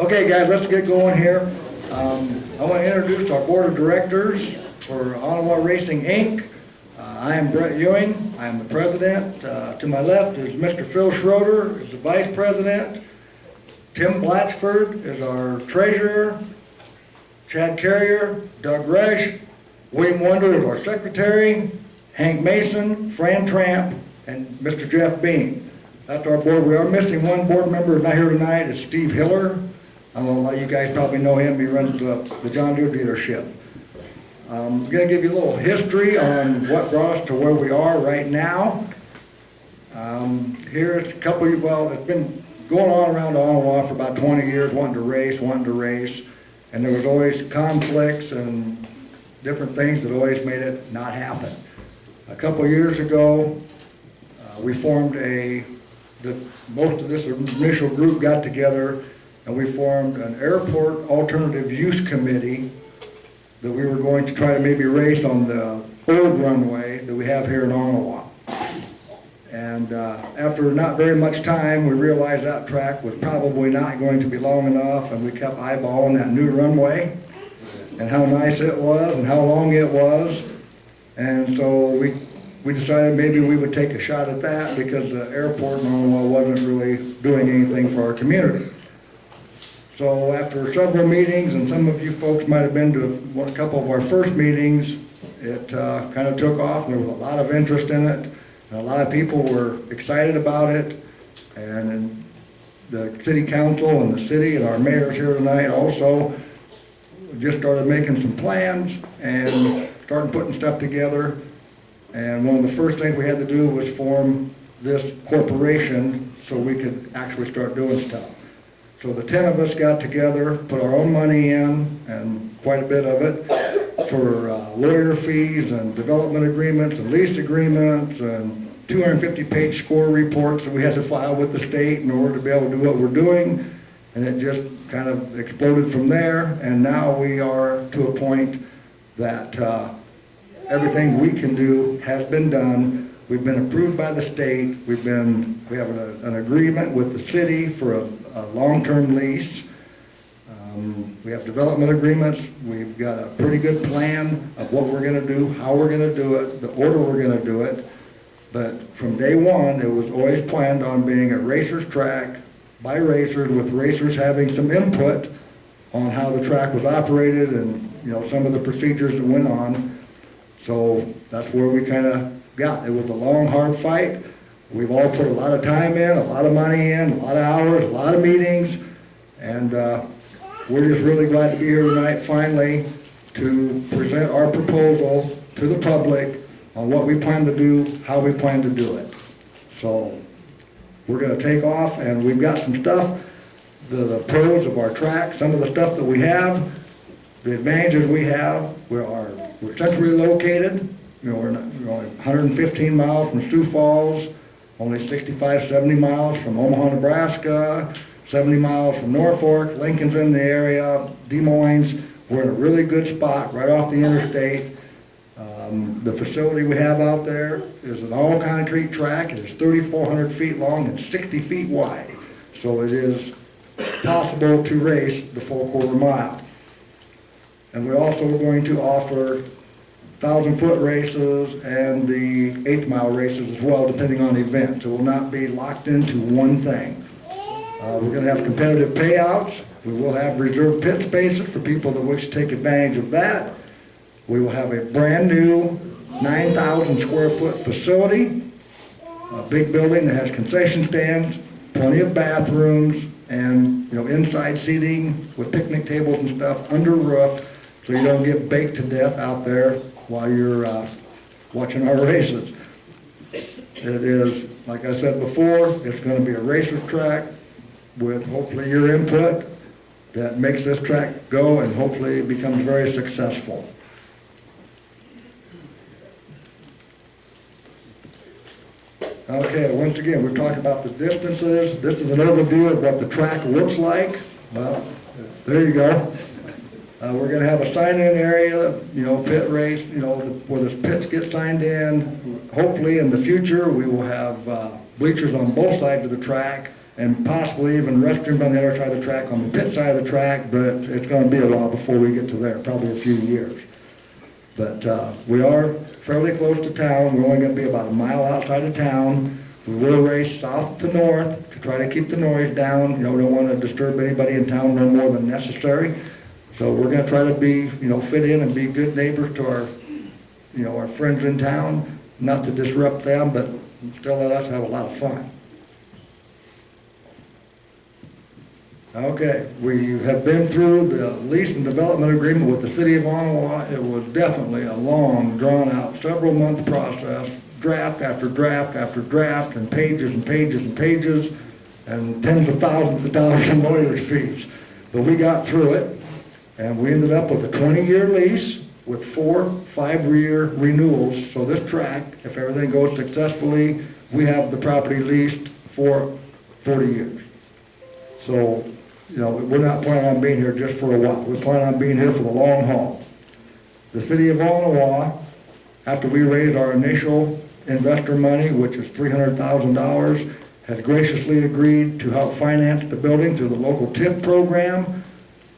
Okay, guys, let's get going here. I want to introduce our board of directors for Ottawa Racing, Inc. I am Brett Ewing. I am the president. To my left is Mr. Phil Schroeder, is the vice president. Tim Blatchford is our treasurer. Chad Carrier, Doug Resch, William Wonder is our secretary. Hank Mason, Fran Tramp, and Mr. Jeff Bean. That's our board. We are missing one board member who's not here tonight. It's Steve Hiller. I don't know, a lot of you guys probably know him. He runs the John Deere dealership. I'm going to give you a little history on what brought us to where we are right now. Here it's it's been going on around Ottawa for about 20 years, wanting to race, and there was always conflicts and different things that always made it not happen. A couple years ago, we formed most of this initial group got together and we formed an airport alternative use committee that we were going to try to maybe race on the old runway that we have here in Ottawa. And after not very much time, we realized that track was probably not going to be long enough, and we kept eyeballing that new runway and how nice it was and how long it was. And so we decided maybe we would take a shot at that because the airport in Ottawa wasn't really doing anything for our community. So after several meetings, and some of you folks might have been to a couple of our first meetings, it kind of took off, and there was a lot of interest in it, and a lot of people were excited about it, and the city council and the city and our mayors here tonight also just started making some plans and started putting stuff together. And one of the first things we had to do was form this corporation so we could actually start doing stuff. So the 10 of us got together, put our own money in, and quite a bit of it, for lawyer fees and development agreements and lease agreements and 250-page score reports that we had to file with the state in order to be able to do what we're doing. And it just kind of exploded from there, and now we are to a point that everything we can do has been done. We've been approved by the state. We have an agreement with the city for a long-term lease. We have development agreements. We've got a pretty good plan of what we're going to do, how we're going to do it, the order we're going to do it. But from day one, it was always planned on being a racer's track by racers, with racers having some input on how the track was operated and some of the procedures that went on. So that's where we kind of got. It was a long, hard fight. We've all put a lot of time in, a lot of money in, a lot of hours, a lot of meetings, and we're just really glad to be here tonight finally to present our proposal to the public on what we plan to do, how we plan to do it. So we're going to take off, and we've got some stuff, the pros of our track, some of the stuff that we have, the advantages we have. We're centrally located. We're only 115 miles from Sioux Falls, only 65, 70 miles from Omaha, Nebraska, 70 miles from Norfolk. Lincoln's in the area, Des Moines. We're in a really good spot right off the interstate. The facility we have out there is an all-concrete track. It is 3,400 feet long and 60 feet wide. So it is possible to race the full quarter mile. And we're also going to offer 1,000-foot races and the 8th mile races as well, depending on the event. So we'll not be locked into one thing. We're going to have competitive payouts. We will have reserved pit spaces for people that wish to take advantage of that. We will have a brand new 9,000 square foot facility, a big building that has concession stands, plenty of bathrooms, and inside seating with picnic tables and stuff under roof, so you don't get baked to death out there while you're watching our races. It is, like I said before, it's going to be a racer's track with hopefully your input that makes this track go, and hopefully it becomes very successful. Okay, once again, we're talking about the distances. This is an overview of what the track looks like. Well, there you go. We're going to have a sign-in area, pit race, where the pits get signed in. Hopefully in the future we will have bleachers on both sides of the track and possibly even restrooms on the other side of the track, on the pit side of the track, but it's gonna be a while before we get to there, probably a few years. But we are fairly close to town. We're only gonna be about a mile outside of town. We will race south to north to try to keep the noise down. You know, we don't wanna disturb anybody in town no more than necessary. So we're gonna try to be, you know, fit in and be good neighbors to our, you know, our friends in town, not to disrupt them, but still let us have a lot of fun. Okay, we have been through the lease and development agreement with the city of Ottawa. It was definitely a long, drawn-out, several-month process, draft after draft after draft, and pages and pages and pages, and tens of thousands of dollars in lawyers' fees. But we got through it, and we ended up with a 20-year lease with 4 5-year renewals. So this track, if everything goes successfully, we have the property leased for 40 years. So, you know, we're not planning on being here just for a while. We're planning on being here for the long haul. The city of Ottawa, after we raised our initial investor money, which is $300,000, has graciously agreed to help finance the building through the local TIF program,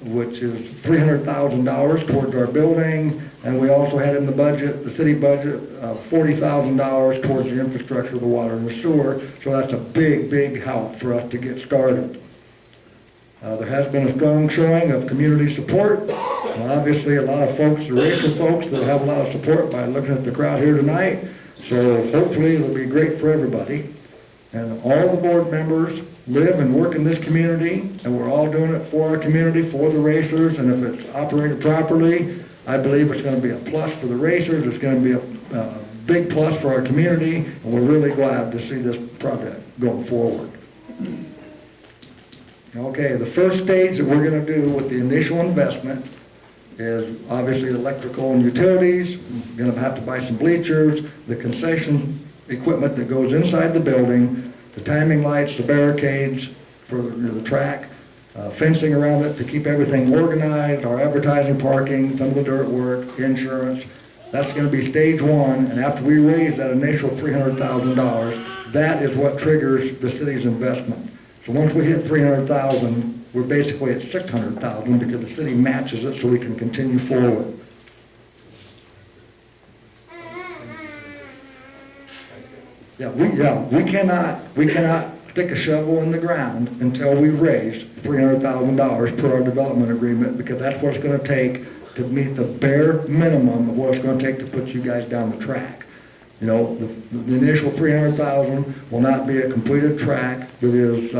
which is $300,000 towards our building. And we also had in the budget, the city budget, $40,000 towards the infrastructure of the water and the sewer. So that's a big, big help for us to get started. There has been a strong showing of community support. Obviously, a lot of folks, the racial folks, that have a lot of support by looking at the crowd here tonight. So hopefully it'll be great for everybody. And all the board members live and work in this community, and we're all doing it for our community, for the racers. And if it's operated properly, I believe it's going to be a plus for the racers. It's going to be a big plus for our community, and we're really glad to see this project going forward. Okay, the first stage that we're going to do with the initial investment is obviously electrical and utilities. We're going to have to buy some bleachers, the concession equipment that goes inside the building, the timing lights, the barricades for the track, fencing around it to keep everything organized, our advertising, parking, some of the dirt work, insurance. That's going to be stage one, and after we raise that initial $300,000, that is what triggers the city's investment. So once we hit $300,000, we're basically at $600,000 because the city matches it so we can continue forward. We cannot stick a shovel in the ground until we raise $300,000 per our development agreement, because that's what it's going to take to meet the bare minimum of what it's going to take to put you guys down the track. You know, the initial $300,000 will not be a completed track that is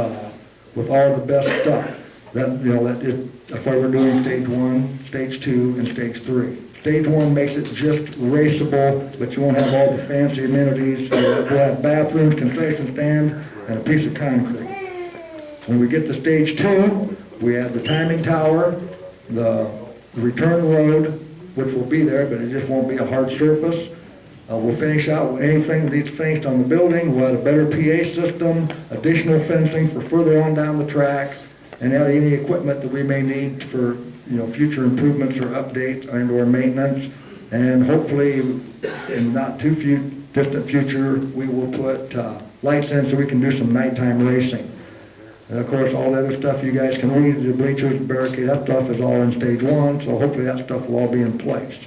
with all the best stuff. That's why we're doing stage 1, stage 2, and stage 3. Stage 1 makes it just raceable, but you won't have all the fancy amenities. We'll have bathrooms, concession stand, and a piece of concrete. When we get to stage 2, we have the timing tower, the return road, which will be there, but it just won't be a hard surface. We'll finish out anything that needs finished on the building. We'll add a better PA system, additional fencing for further on down the track, and add any equipment that we may need for, you know, future improvements or updates and or maintenance. And hopefully, in not too distant future, we will put lights in so we can do some nighttime racing. And of course, all the other stuff you guys can read, the bleachers, the barricade, that stuff is all in stage 1, so hopefully that stuff will all be in place.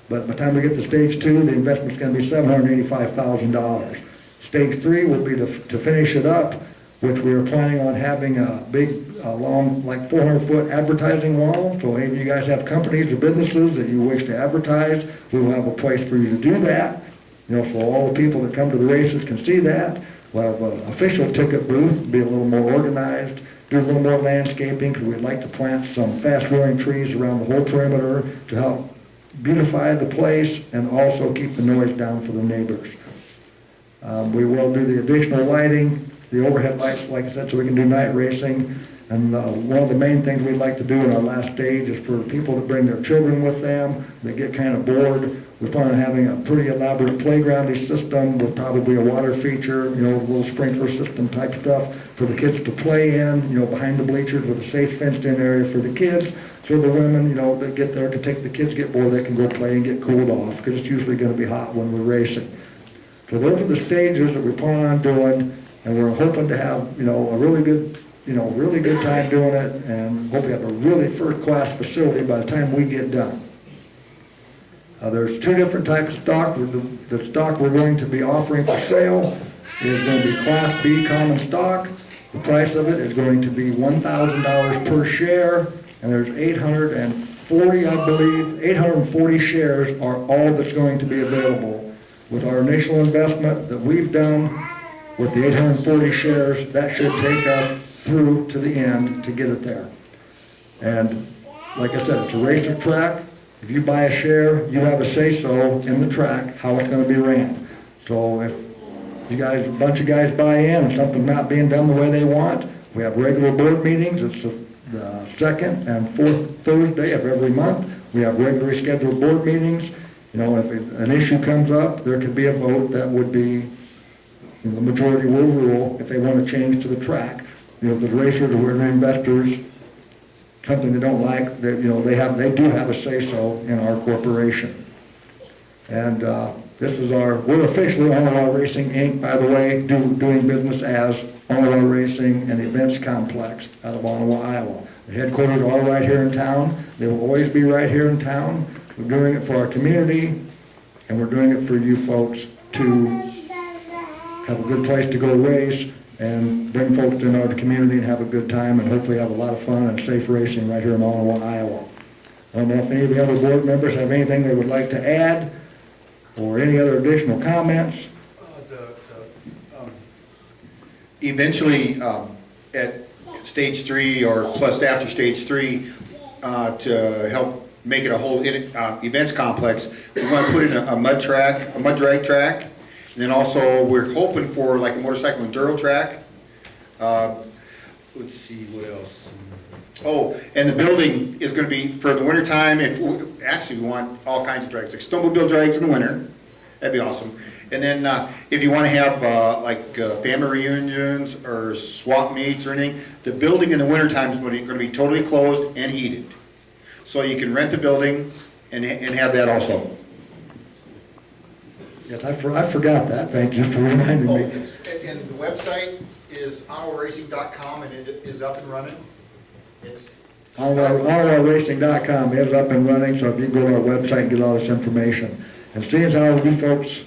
But by the time we get to stage 2, the investment's going to be $785,000. Stage 3 will be to finish it up, which we are planning on having a big, long, like 400-foot advertising wall. So any of you guys have companies or businesses that you wish to advertise, we will have a place for you to do that. You know, so all the people that come to the races can see that. We'll have an official ticket booth, be a little more organized, do a little more landscaping, because we'd like to plant some fast-growing trees around the whole perimeter to help beautify the place and also keep the noise down for the neighbors. We will do the additional lighting, the overhead lights, like I said, so we can do night racing. And one of the main things we'd like to do in our last stage is for people to bring their children with them. They get kind of bored. We plan on having a pretty elaborate playgroundy system with probably a water feature, you know, a little sprinkler system type stuff for the kids to play in, you know, behind the bleachers with a safe fenced-in area for the kids. So the women, you know, that get there to take the kids get bored, they can go play and get cooled off, because it's usually going to be hot when we're racing. So those are the stages that we plan on doing. and we're hoping to have, a really good time doing it, and hope we have a really first-class facility by the time we get done. There's two different types of stock. The stock we're going to be offering for sale is going to be Class B common stock. The price of it is going to be $1,000 per share, and there's 840, I believe, 840 shares are all that's going to be available. With our initial investment that we've done with the 840 shares, that should take us through to the end to get it there. And like I said, it's a racer track. If you buy a share, you have a say-so in the track how it's going to be ran. So if you guys, a bunch of guys buy in and something's not being done the way they want, we have regular board meetings. It's the second and fourth Thursday of every month. We have regularly scheduled board meetings. If an issue comes up, there could be a vote that would be, the majority will rule if they want to change to the track. If the racers or the investors, something they don't like, they do have a say-so in our corporation. And we're officially OREC Racing Inc., by the way, doing business as OREC Racing and Events Complex out of Ottawa, Iowa. The headquarters are right here in town. They will always be right here in town. We're doing it for our community, and we're doing it for you folks to have a good place to go race and bring folks in our community and have a good time and hopefully have a lot of fun and safe racing right here in Ottawa, Iowa. I don't know if any of the other board members have anything they would like to add or any other additional comments. Eventually, at stage 3 or plus after stage 3, to help make it a whole events complex, we want to put in a mud drag track, and then also we're hoping for like a motorcycle enduro track. Let's see what else. Oh, and the building is going to be for the winter time. Actually, we want all kinds of drags, like snowmobile drags in the winter. That'd be awesome. And then if you want to have family reunions or swap meets or anything, the building in the winter time is going to be totally closed and heated. So you can rent the building and have that also. Yes, I forgot that. Thank you for reminding me. And the website is ORECracing.com, and it is up and running. It's ORECracing.com is up and running, so if you go to our website and get all this information. And seeing as how you folks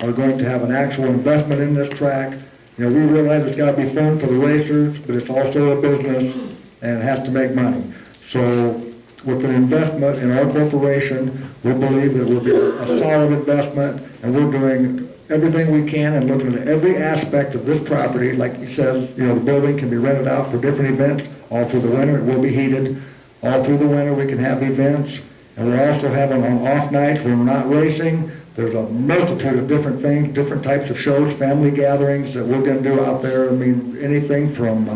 are going to have an actual investment in this track, we realize it's got to be fun for the racers, but it's also a business and it has to make money. So with an investment in our corporation, we believe that it will be a solid investment, and we're doing everything we can and looking at every aspect of this property. Like you said, the building can be rented out for different events all through the winter. It will be heated. All through the winter we can have events, and we're also having on off nights when we're not racing. There's a multitude of different things, different types of shows, family gatherings that we're going to do out there. I mean, anything from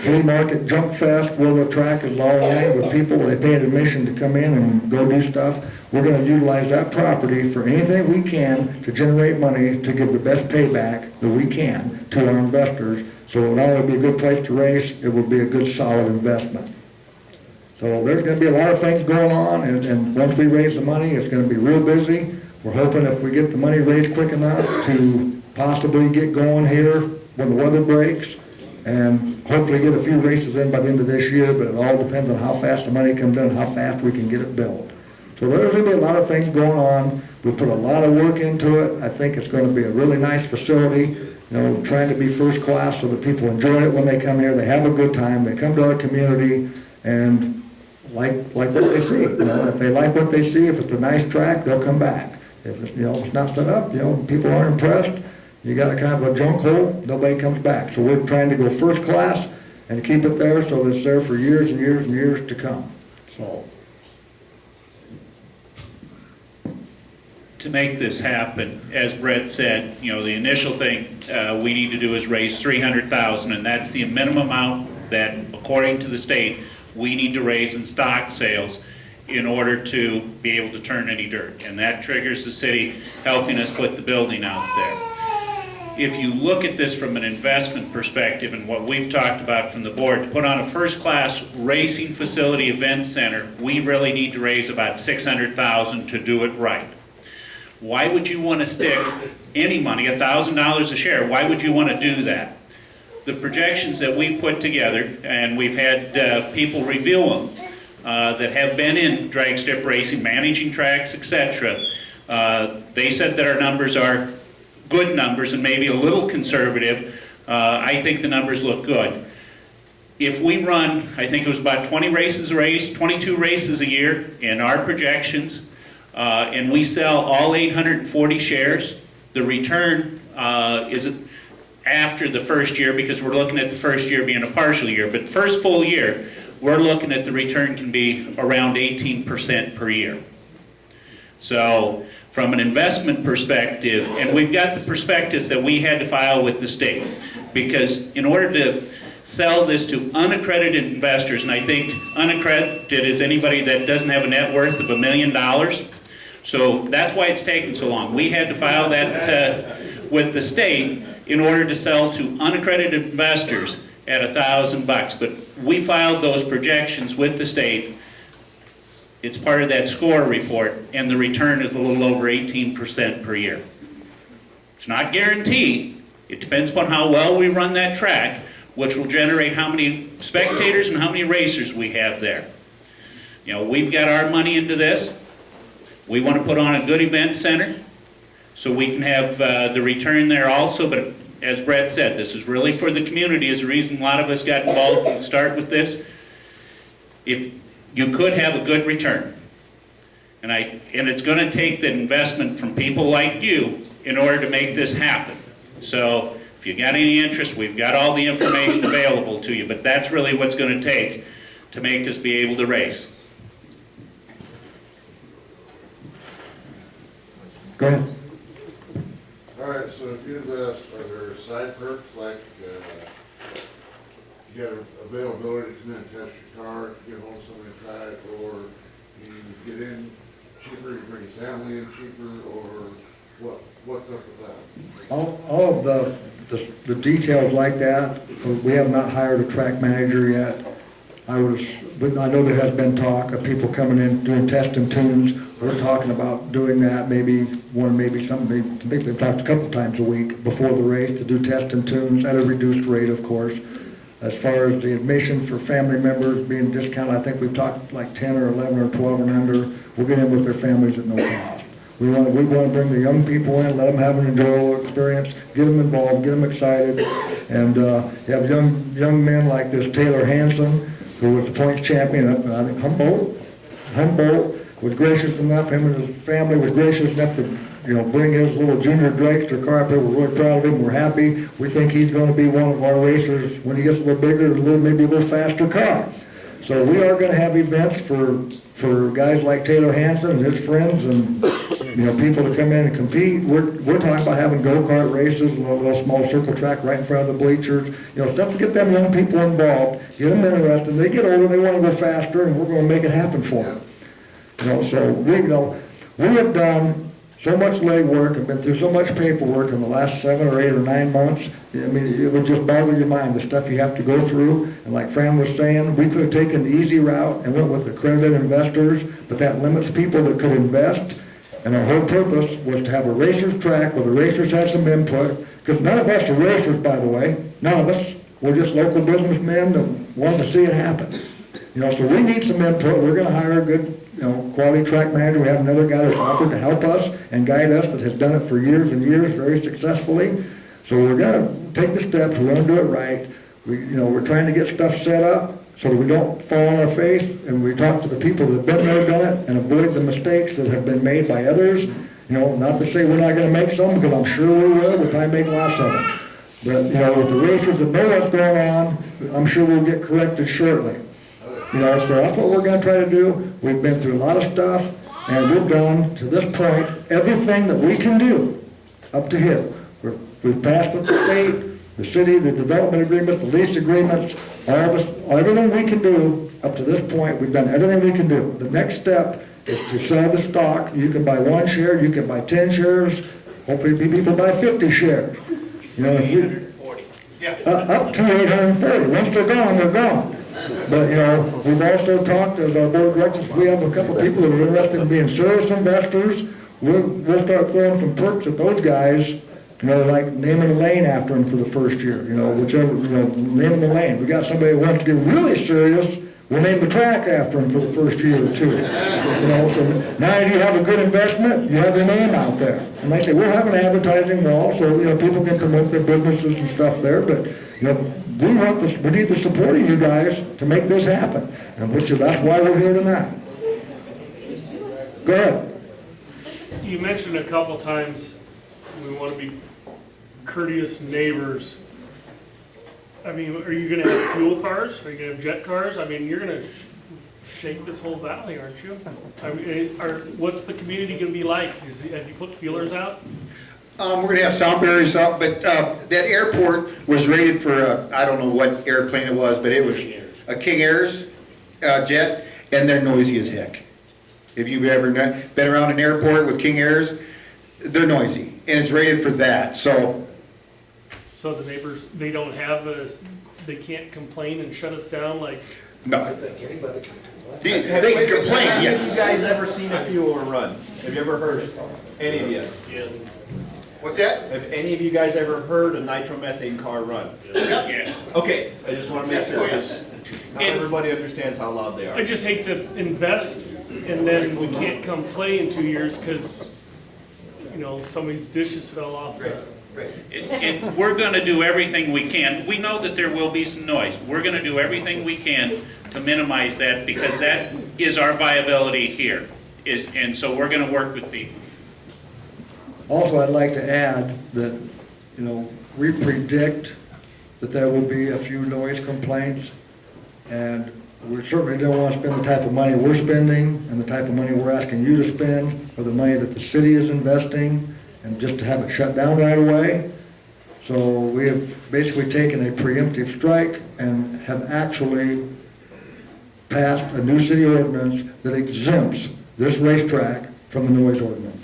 flea market, jump fest, where the track is all lined with people where they pay an admission to come in and go do stuff. We're going to utilize that property for anything we can to generate money to give the best payback that we can to our investors. So it will not only be a good place to race, it will be a good solid investment. So there's going to be a lot of things going on, and once we raise the money, it's going to be real busy. We're hoping if we get the money raised quick enough to possibly get going here when the weather breaks, and hopefully get a few races in by the end of this year, but it all depends on how fast the money comes in and how fast we can get it built. So there's going to be a lot of things going on. We put a lot of work into it. I think it's going to be a really nice facility, trying to be first class so that people enjoy it when they come here. They have a good time. They come to our community and like what they see. If they like what they see, if it's a nice track, they'll come back. If it's not set up, people aren't impressed, you got a kind of a junk hole, nobody comes back. So we're trying to go first class and keep it there so that it's there for years and years and years to come. So to make this happen, as Brett said, the initial thing we need to do is raise $300,000, and that's the minimum amount that, according to the state, we need to raise in stock sales in order to be able to turn any dirt. And that triggers the city helping us put the building out there. If you look at this from an investment perspective and what we've talked about from the board, to put on a first-class racing facility event center, we really need to raise about $600,000 to do it right. Why would you want to stick any money, $1,000 a share, why would you want to do that? The projections that we've put together, and we've had people review them, that have been in drag strip racing, managing tracks, etc. They said that our numbers are good numbers and maybe a little conservative. I think the numbers look good. If we run, I think it was about 22 races a year in our projections, and we sell all 840 shares, the return is after the first year, because we're looking at the first year being a partial year, but first full year, we're looking at the return can be around 18% per year. So from an investment perspective, and we've got the prospectus that we had to file with the state, because in order to sell this to unaccredited investors, and I think unaccredited is anybody that doesn't have a net worth of $1 million, so that's why it's taken so long. We had to file that with the state in order to sell to unaccredited investors at $1,000, but we filed those projections with the state. It's part of that score report, and the return is a little over 18% per year. It's not guaranteed. It depends upon how well we run that track, which will generate how many spectators and how many racers we have there. You know, we've got our money into this. We want to put on a good event center so we can have the return there also, but as Brett said, this is really for the community. Is the reason a lot of us got involved and start with this. If you could have a good return, and it's going to take the investment from people like you in order to make this happen. So if you got any interest, we've got all the information available to you, but that's really what's going to take to make us be able to race. Go ahead. All right, so if you do this, are there side perks like, you got availability to come in and test your car if you get hold of somebody to try it, or you get in cheaper, you bring your family in cheaper, or what's up with that? All of the details like that, we have not hired a track manager yet. But I know there has been talk of people coming in doing test and tunes. We're talking about doing that, maybe they've talked a couple times a week before the race to do test and tunes at a reduced rate, of course. As far as the admission for family members being discounted, I think we've talked like 10 or 11 or 12 and under. We'll get in with their families at no cost. We want to bring the young people in, let them have an enjoyable experience, get them involved, get them excited, and you have young men like this Taylor Hanson, who was the points champion up in, I think, Humboldt, was gracious enough, him and his family was gracious enough to, bring his little junior dragster car up here. We're really proud of him, we're happy. We think he's going to be one of our racers when he gets a little bigger, maybe a little faster car. So we are going to have events for guys like Taylor Hanson and his friends and, people to come in and compete. We're talking about having go-kart races, a little small circle track right in front of the bleachers, stuff to get them young people involved, get them interested. They get older, they want to go faster, and we're going to make it happen for them. So we have done so much legwork and been through so much paperwork in the last 7 or 8 or 9 months. I mean, it would just boggle your mind, the stuff you have to go through. And like Fran was saying, we could have taken the easy route and went with accredited investors, but that limits people that could invest. And our whole purpose was to have a racer's track where the racers had some input. Because none of us are racers, by the way. None of us. We're just local businessmen that want to see it happen. So we need some input. We're going to hire a good, quality track manager. We have another guy that's offered to help us and guide us that has done it for years and years very successfully. So we're going to take the steps. We're going to do it right. We're trying to get stuff set up so that we don't fall on our face, and we talk to the people that have been there, done it, and avoid the mistakes that have been made by others. Not to say we're not going to make some, because I'm sure we will. We'll try to make lots of them. But, with the racers that know what's going on, I'm sure we'll get corrected shortly. So that's what we're going to try to do. We've been through a lot of stuff, and we've done, to this point, everything that we can do up to here. We've passed with the state, the city, the development agreements, the lease agreements, everything we can do up to this point. We've done everything we can do. The next step is to sell the stock. You can buy 1 share, you can buy 10 shares, hopefully people buy 50 shares. 840. Up to 840. Once they're gone, they're gone. But, we've also talked, as our board of directors, we have a couple people that are interested in being serious investors. we'll start throwing some perks at those guys, like naming a lane after them for the first year, whichever, naming the lane. We got somebody who wants to get really serious, we'll name the track after them for the first year or two. So now you have a good investment, you have your name out there. And like I say, we'll have an advertising wall, so, people can promote their businesses and stuff there, but, we need the support of you guys to make this happen. And that's why we're here tonight. Go ahead. You mentioned a couple times we want to be courteous neighbors. I mean, are you going to have fuel cars? Are you going to have jet cars? I mean, you're going to shake this whole valley, aren't you? I mean, what's the community going to be like? Have you put feelers out? We're gonna have sound barriers up, but, that airport was rated for, I don't know what airplane it was, but it was a King Airs, jet, and they're noisy as heck. If you've ever been around an airport with King Airs, they're noisy, and it's rated for that, so. So the neighbors, they don't have they can't complain and shut us down like? No. I think anybody can complain. They can complain, Have you yes. guys ever seen a fuel run? Have you ever heard it? Any of you? Yeah. What's that? Have any of you guys ever heard a nitromethane car run? Yeah. Okay, I just want to make sure, because not everybody understands how loud they I are. just hate to invest and then we can't come play in 2 years because, somebody's dishes fell off. And we're gonna do everything we can. We know that there will be some noise. We're gonna do everything we can to minimize that, because that is our viability here. And so we're gonna work with people. Also, I'd like to add that, we predict that there will be a few noise complaints, and we certainly don't want to spend the type of money we're spending and the type of money we're asking you to spend, or the money that the city is investing, and just to have it shut down right away. So we have basically taken a preemptive strike and have actually passed a new city ordinance that exempts this racetrack from the noise ordinance.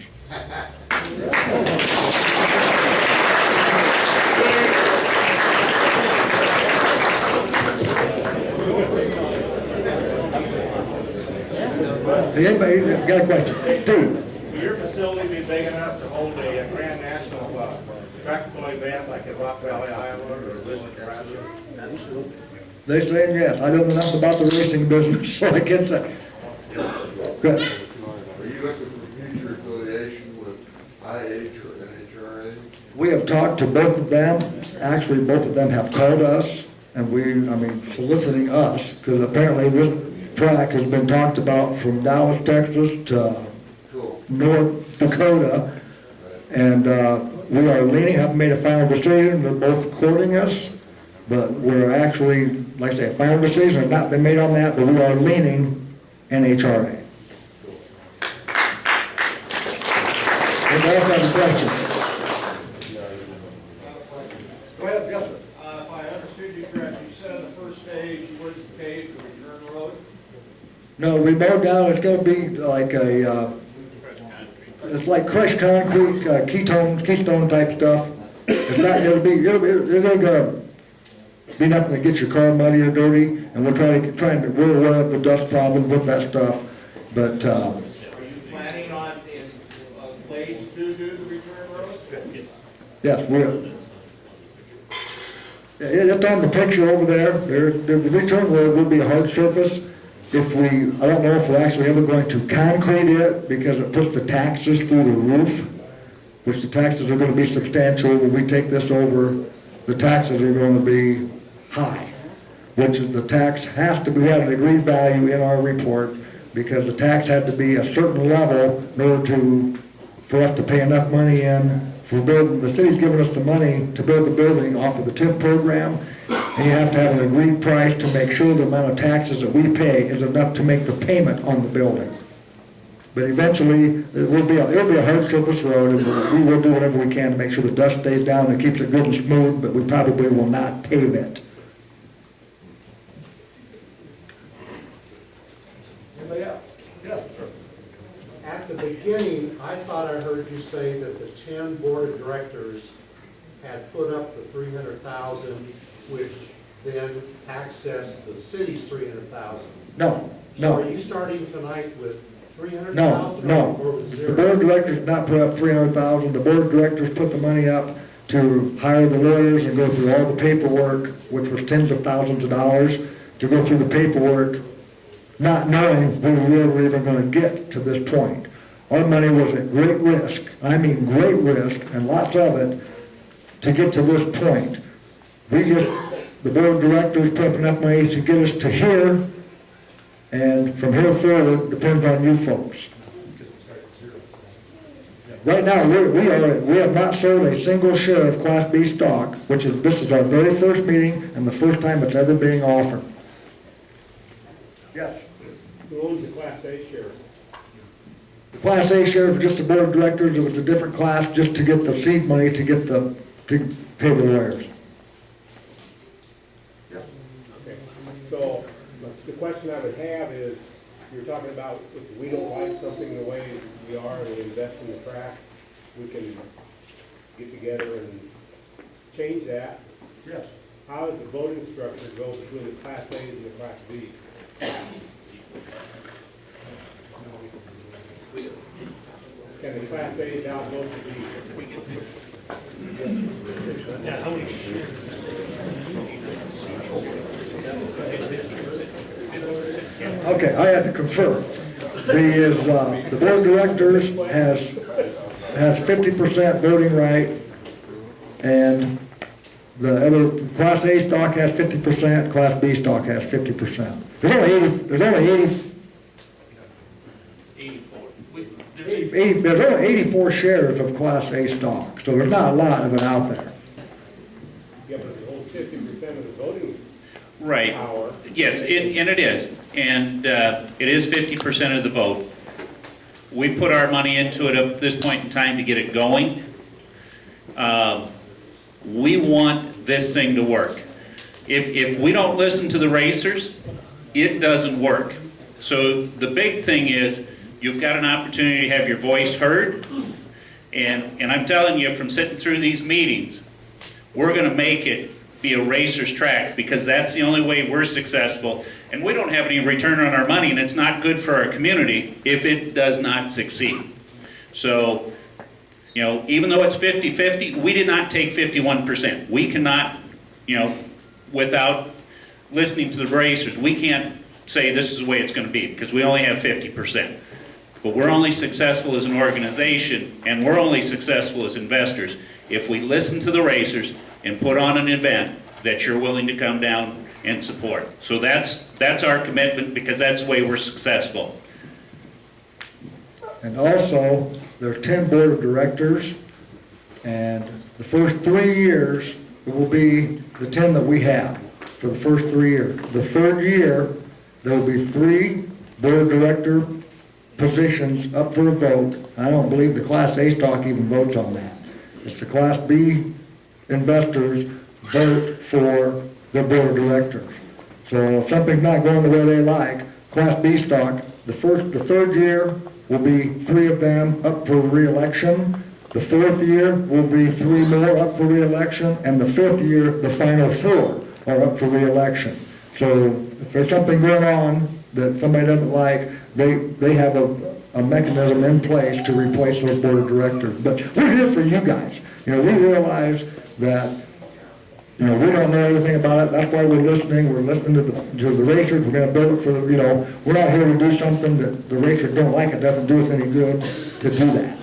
Anybody got a question? Dude. Will your facility be big enough to hold a Grand National tractable event like at Rock Valley, Iowa, or Lisbon, Nebraska? Absolutely. They saying yes. I don't know enough about the racing business, so I can't say. Good. Are you looking for future affiliation with IH or NHRA? We have talked to both of them. Actually, both of them have called us, and soliciting us, because apparently this track has been talked about from Dallas, Texas to Cool. North Dakota. And we are leaning, haven't made a final decision. They're both courting us, but we're actually, like I say, a final decision has not been made on that, but we are leaning NHRA. Anybody else have a question? Go ahead, yes, sir. If I understood you correctly, you said in the first phase you wouldn't pave the return road? No, we mowed down, it's gonna be like it's like crushed concrete, keystone type stuff. It's not, it ain't gonna be nothing that gets your car muddy or dirty, and we're we're aware of the dust problem with that stuff, but, Are you planning on in phase 2 do the return road? yes, it's on the picture over there. The return road will be a hard surface. I don't know if we're actually ever going to concrete it, because it puts the taxes through the roof, which the taxes are going to be substantial. When we take this over, the taxes are going to be high, which the tax has to be, we have an agreed value in our report, because the tax had to be a certain level in order for us to pay enough money in for building. The city's giving us the money to build the building off of the TIF program, and you have to have an agreed price to make sure the amount of taxes that we pay is enough to make the payment on the building. But eventually, it'll be a hard surface road, and we will do whatever we can to make sure the dust stays down and keeps it good and smooth, but we probably will not pave it. Anybody else? Yeah, sure. At the beginning, I thought I heard you say that the 10 board of directors had put up the 300,000, which then accessed the city's 300,000. No, So are no. you starting tonight with 300,000? No, Or was the zero? board of directors did not put up 300,000, the board of directors put the money up to hire the lawyers and go through all the paperwork, which was tens of thousands of dollars, to go through the paperwork, not knowing we were ever even gonna get to this point. Our money was at great risk, I mean great risk, and lots of it, to get to this point. The board of directors put up enough money to get us to here, and from here forward, depends on you folks. Right now, we have not sold a single share of Class B stock, this is our very first meeting and the first time it's ever being offered. Yes. Who owns the Class A share? The Class A share was just the board of directors, it was a different class just to get the seed money to pay the lawyers. Okay, so the question I would have is, you're talking about if we don't like something the way we are and we invest in the track, we can get together and change that. Yes. How does the voting structure go between the Class A's and the Class B's? Can the Class A's outvote the B's? Yeah, how many shares? Okay, I had to confer. The board of directors has 50% voting right, and the other, Class A stock has 50%, Class B stock has 50%. There's only 84 shares of Class A stock, so there's not a lot of it out there. Yeah, but it holds 50% of the voting Right. power. Yes, and it is. And it is 50% of the vote. We put our money into it at this point in time to get it going. We want this thing to work. If we don't listen to the racers, it doesn't work. So the big thing is, you've got an opportunity to have your voice heard. And I'm telling you, from sitting through these meetings, we're going to make it be a racer's track, because that's the only way we're successful. And we don't have any return on our money, and it's not good for our community if it does not succeed. So, you know, even though it's 50-50, we did not take 51%. We cannot, you know, without listening to the racers, we can't say this is the way it's going to be, because we only have 50%. But we're only successful as an organization, and we're only successful as investors if we listen to the racers and put on an event that you're willing to come down and support. So that's our commitment, because that's the way we're successful. And also, there are 10 board of directors, and the first 3 years, it will be the 10 that we have for the first 3 years. The third year, there will be 3 board of director positions up for a vote. I don't believe the Class A stock even votes on that. It's the Class B investors vote for their board of directors. So if something's not going the way they like, Class B stock, the third year will be 3 of them up for re-election. The 4th year will be 3 more up for re-election, and the 5th year, the final 4 are up for re-election. So if there's something going on that somebody doesn't like, they have a mechanism in place to replace those board of directors. But we're here for you guys. You know, we realize that, you know, we don't know everything about it. That's why we're listening. We're listening to the racers. We're going to build it for the, you know, we're not here to do something that the racers don't like. It doesn't do us any good to do that.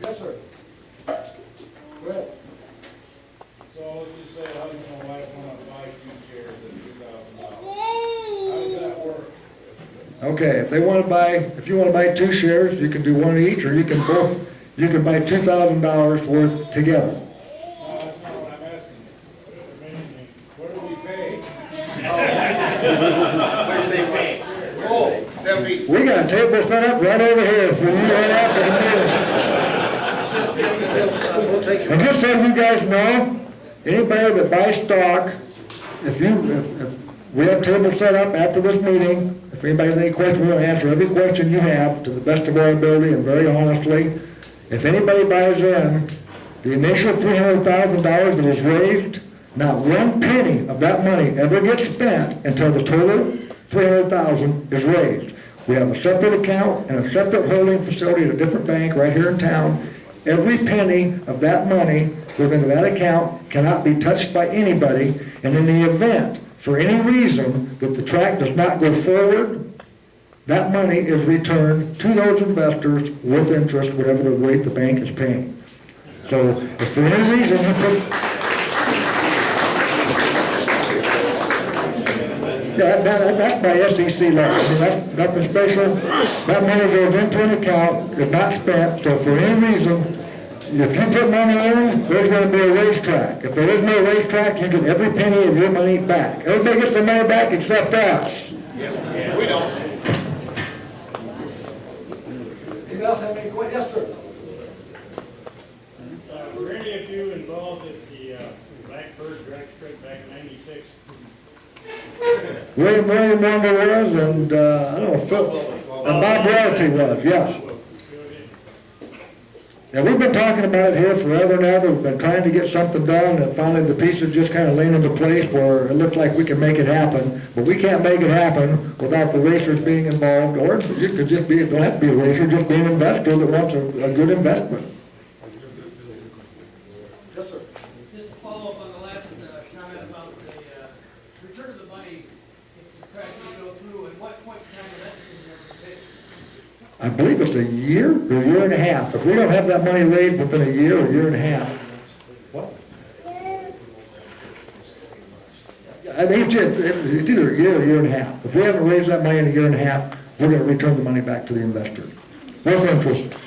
Yes, sir. Go ahead. So let's just say husband and wife want to buy 2 shares at $2,000. How does that work? Okay, if you want to buy 2 shares, you can do one each, or you can buy $2,000 worth together. No, that's not what I'm asking. What do we pay? Oh, that'd be, We got a table set up right over here for you right after the meeting. And just so you guys know, anybody that buys stock, if we have tables set up after this meeting, if anybody has any questions, we're going to answer every question you have to the best of our ability and very honestly. If anybody buys in, the initial $300,000 that is raised, not one penny of that money ever gets spent until the total $300,000 is raised. We have a separate account and a separate holding facility at a different bank right here in town. Every penny of that money within that account cannot be touched by anybody, and in the event, for any reason, that the tract does not go forward, that money is returned to those investors with interest, whatever the rate the bank is paying. So if for any reason you put... Yeah, that's by SEC law. I mean, that's nothing special. That money goes into an account, is not spent, so for any reason, if you put money in, there's gonna be a racetrack. If there is no racetrack, you get every penny of your money back. Everybody gets their money back except us. Yeah, we don't. Anybody else have any questions? Yes, sir. Were any of you involved at the Blackbird drag strip back in '96? William Wonder was, and, I don't know, Phil, and Bob Realty was, yes. Yeah, we've been talking about it here forever and ever. We've been trying to get something done, and finally the pieces just kind of lean into place where it looked like we could make it happen. But we can't make it happen without the racers being involved, or it could just be, it don't have to be a racer, just be an investor that wants a good investment. Yes, sir. Just to follow up on the last comment about the return of the money, if the track may go through, at what point in time will that decision ever be made? I believe it's a year or a year and a half. If we don't have that money raised within a year or year and a half. What? I think it's either a year or a year and a half. If we haven't raised that money in a year and a half, we're going to return the money back to the investor. With interest.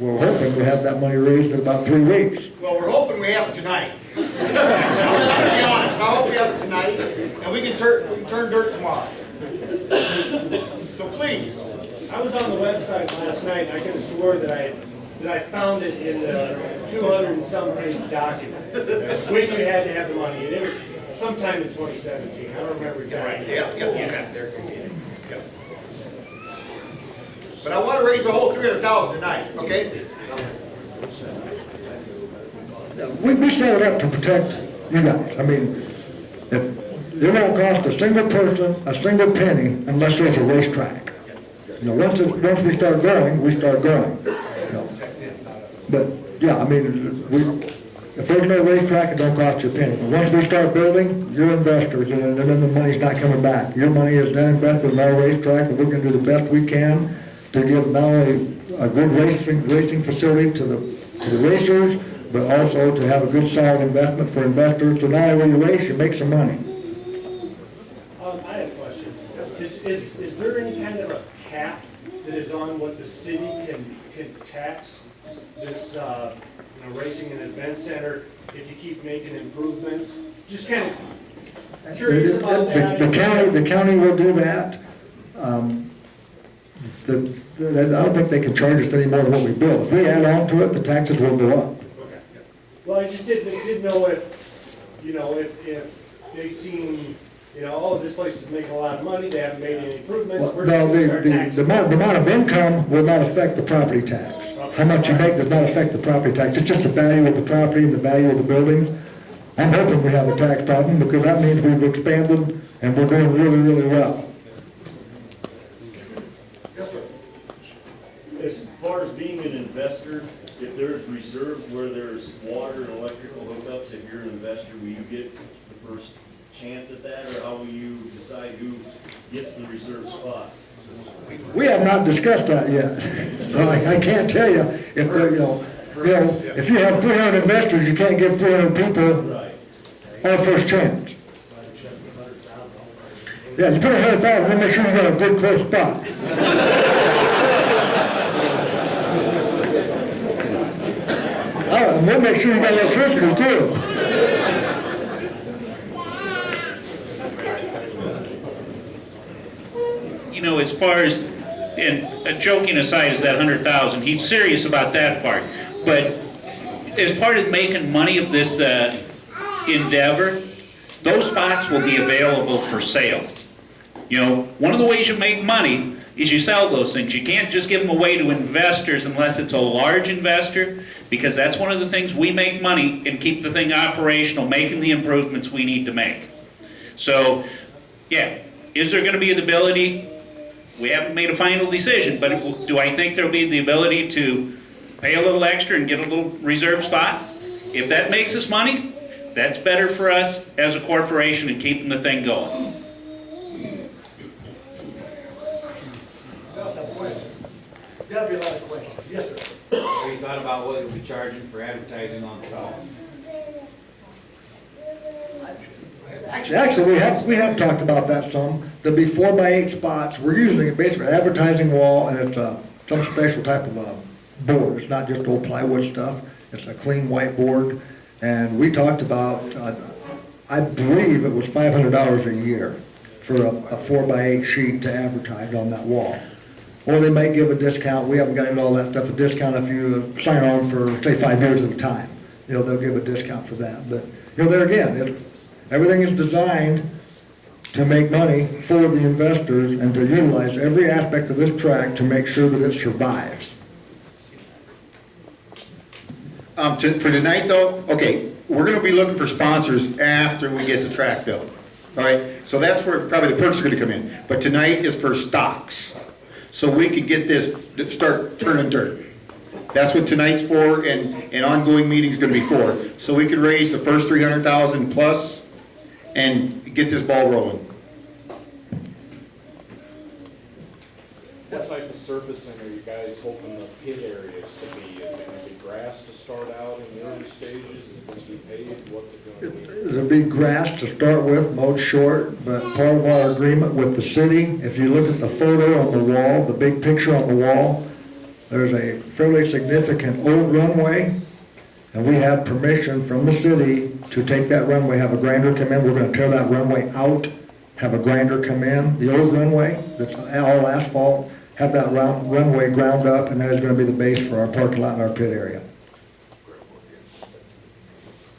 We're hoping to have that money raised in about 3 weeks. Well, we're hoping we have it tonight. I'm gonna be honest, I hope we have it tonight, and we can turn dirt tomorrow. So please. I was on the website last night, and I could have swore that I found it in the 200 and some page document. When you had to have the money, and it was sometime in 2017, I don't remember exactly. Yeah, there. Yep. But I want to raise the whole 300,000 tonight, okay? We set it up to protect you guys. I mean, it won't cost a single person a single penny unless there's a racetrack. You know, once we start going, we start going. You know. But yeah, I mean, if there's no racetrack, it don't cost you a penny. But once we start building, you're investors, and then the money's not coming back. Your money is then invested in our racetrack, and we're going to do the best we can to give not only a good racing facility to the racers, but also to have a good solid investment for investors. So now when you race, you make some money. I have a question. Is there any kind of a cap that is on what the city can tax this, racing and event center if you keep making improvements? Just kind of curious about that. The county will do that. I don't think they can charge us any more than what we build. If we add on to it, the taxes will go up. Okay. Well, I just didn't know if they seem, oh, this place is making a lot of money, they haven't made any improvements, we're just gonna start taxing. The amount of income will not affect the property tax. How much you make does not affect the property tax. It's just the value of the property and the value of the buildings. I'm hoping we have a tax problem because that means we've expanded and we're doing really, really well. As far as being an investor, if there's reserves where there's water and electrical hookups, if you're an investor, will you get the first chance at that, or how will you decide who gets the reserve spots? We have not discussed that yet, so I can't tell you if they're, if you have 300 investors, you can't give 300 people our first chance. Yeah, you put 100,000, we'll make sure you got a good close spot. We'll make sure you got electricity too. As far as, and joking aside, is that 100,000, he's serious about that part. But as part of making money of this endeavor, those spots will be available for sale. One of the ways you make money is you sell those things. You can't just give them away to investors unless it's a large investor, because that's one of the things we make money and keep the thing operational, making the improvements we need to make. So, yeah, is there gonna be the ability, we haven't made a final decision, but do I think there'll be the ability to pay a little extra and get a little reserve spot? If that makes us money, that's better for us as a corporation and keeping the thing going. That's a question. Gotta be a lot of questions. Yes, sir. Have you thought about what you'll be charging for advertising on the wall? Actually, we have talked about that some. There'll be 4x8 spots. We're using it basically an advertising wall, and it's some special type of board. It's not just old plywood stuff. It's a clean white board. And we talked about, I believe it was $500 a year for a 4x8 sheet to advertise on that wall. Or they might give a discount. We haven't got into all that stuff. A discount if you sign on for, say, 5 years at a time. You know, they'll give a discount for that. But, you know, there again, everything is designed to make money for the investors and to utilize every aspect of this track to make sure that it survives. For tonight though, okay, we're gonna be looking for sponsors after we get the track built. All right, so that's where probably the perks are gonna come in. But tonight is for stocks. So we could get this, start turning dirt. That's what tonight's for, and ongoing meeting's gonna be for. So we could raise the first 300,000 plus and get this ball rolling. What type of surfacing are you guys hoping the pit areas to be? Is it gonna be grass to start out in the early stages? Is it gonna be paved? What's it gonna be? There'll be grass to start with, mowed short, but part of our agreement with the city, if you look at the photo on the wall, the big picture on the wall, there's a fairly significant old runway, and we have permission from the city to take that runway, have a grinder come in. We're gonna tear that runway out, have a grinder come in. The old runway, that's all asphalt, have that runway ground up, and that is gonna be the base for our parking lot and our pit area.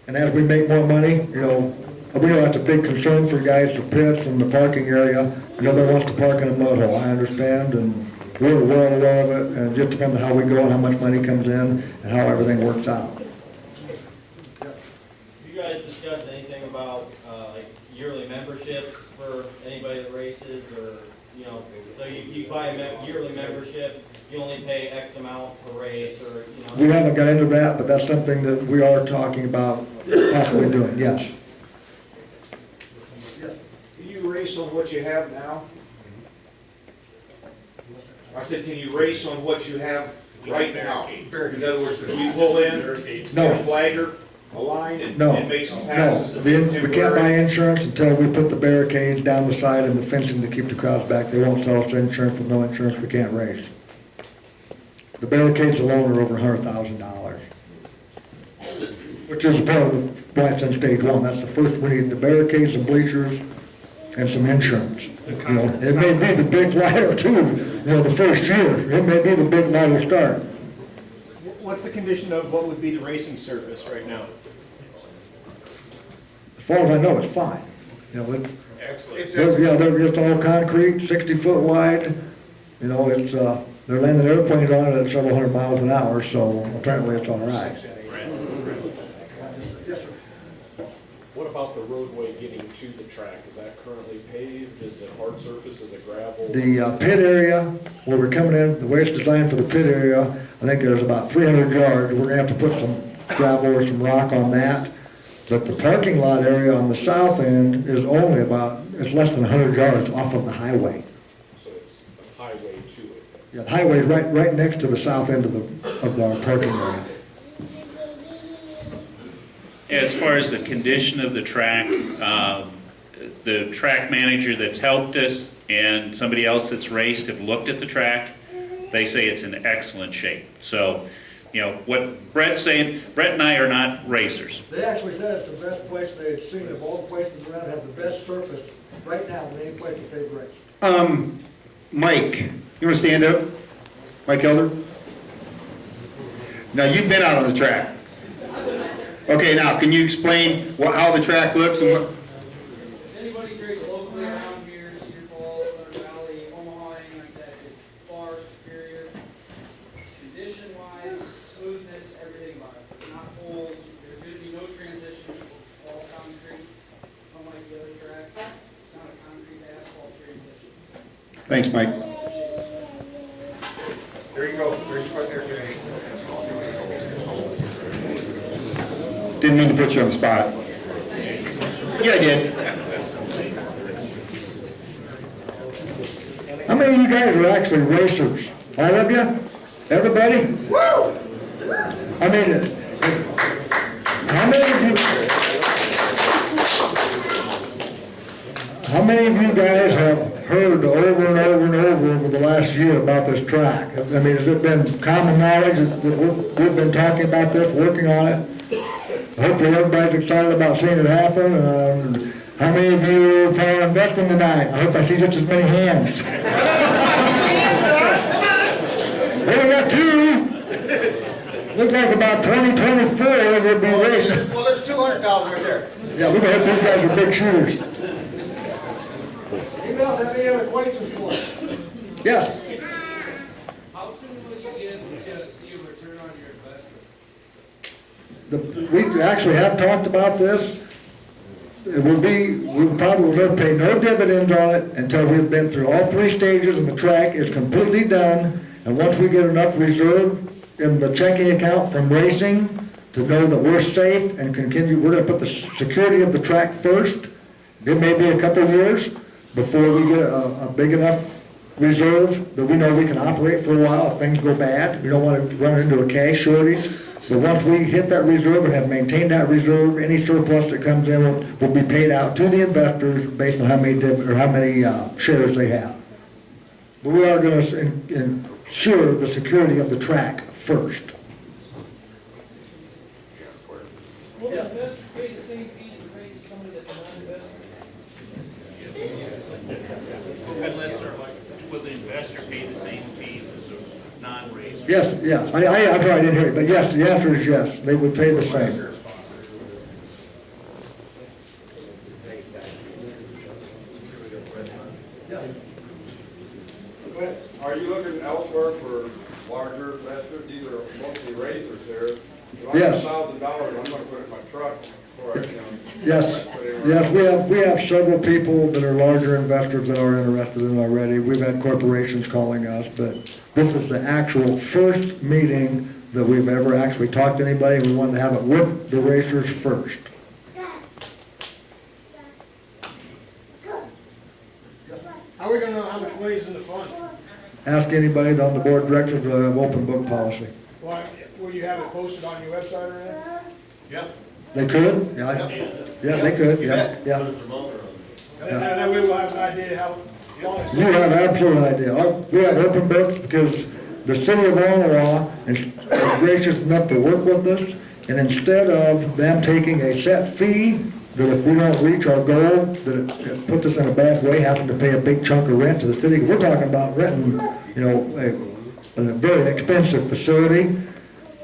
And as we make more money, you know, we know that's a big concern for guys, the pits and the parking area. Nobody wants to park in a mud hole, I understand, and we're well aware of it, and it just depends on how we go and how much money comes in and how everything works out. You guys discuss anything about, like yearly memberships for anybody that races, or, you know, so you buy a yearly membership, you only pay X amount per race, or, you know? We haven't got into that, but that's something that we are talking about possibly doing, yes. Can you race on what you have now? I said, can you race on what you have right now? In other words, could we pull in, No. get a flagger, a line, and No, make some passes to no. be We can't buy temporary? insurance until we put the barricades down the side and the fencing to keep the crowds back. They won't sell us insurance. With no insurance, we can't race. The barricades alone are over $100,000, which is part of why it's in stage one. That's the first, we need the barricades, the bleachers, and some insurance. You know, it may be the big ladder too, you know, the first year. It may be the big ladder start. What's the condition of what would be the racing surface right now? As far as I know, it's fine. You know, Excellent. they're just all concrete, 60 foot wide. You know, it's, they're landing airplanes on it at several hundred miles an hour, so apparently it's all right. What about the roadway getting to the track? Is that currently paved? Is it hard surface? Is it gravel? The pit area, where we're coming in, the way it's designed for the pit area, I think there's about 300 yards. We're gonna have to put some gravel or some rock on that. But the parking lot area on the south end is only about, it's less than 100 yards off of the highway. So it's a highway to it. Yeah, the highway's right next to the south end of the parking area. As far as the condition of the track manager that's helped us and somebody else that's raced have looked at the track. They say it's in excellent shape. So, you know, what Brett's saying, Brett and I are not racers. They actually said it's the best place they've seen of all the places around, have the best surface right now than any place that they've raced. Mike, you wanna stand up? Mike Elder? Now, you've been out on the track. Okay, now, can you explain how the track looks and what? If anybody's raced locally around here, Cedar Falls, Thunder Valley, Omaha, anything like that, it's far superior. Condition-wise, smoothness, everything about it. Not holes, there's gonna be no transition, all concrete, unlike the other tracks. Thanks, Mike. There you go. There's your question there, Jay. Didn't mean to put you on the spot. Yeah, I did. How many of you guys are actually racers? All of you? Everybody? Woo! I mean, how many of you guys have heard over and over and over the last year about this track? I mean, has it been common knowledge that we've been talking about this, working on it? Hopefully everybody's excited about seeing it happen. How many of you plan on investing tonight? I hope I see just as many hands. Well, we got two. Looks like about 2024 will be racing. Well, there's 200,000 right there. Yeah, we hope these guys are big shooters. Anybody else have any other questions for us? Yes. How soon will you get to see a return on your investment? We actually have talked about this. It will be, we probably will pay no dividends on it until we've been through all three stages and the track is completely done. And once we get enough reserve in the checking account from racing to know that we're safe and continue, we're gonna put the security of the track first. It may be a couple of years before we get a big enough reserve that we know we can operate for a while if things go bad. We don't want to run into a cash shortage. But once we hit that reserve and have maintained that reserve, any surplus that comes in will be paid out to the investors based on how many shares they have. But we are going to ensure the security of the track first. Will the investor pay the same fees to race as somebody that's a non-investor? Unless they're like, will the investor pay the same fees as a non-racer? Yes, yes. I'm sorry, I didn't hear you, but yes, the answer is yes. They would pay the same. Are you looking elsewhere for larger investors? These are mostly racers there. If Yes. $100,000, I'm gonna put it in my truck before I, Yes, yes, we have several people that are larger investors that are interested in it already. We've had corporations calling us, but this is the actual first meeting that we've ever actually talked to anybody. We wanted to have it with the racers first. How are we gonna know how much money is in the fund? Ask anybody on the board of directors to have open book policy. Why, will you have it posted on your website or anything? Yep. They could, yeah, they could, yeah. That way we'll have an idea how long it's. You have absolute idea. We have open books because the city of Ottawa is gracious enough to work with us, and instead of them taking a set fee, that if we don't reach our goal, that it puts us in a bad way, having to pay a big chunk of rent to the city. We're talking about renting, a very expensive facility.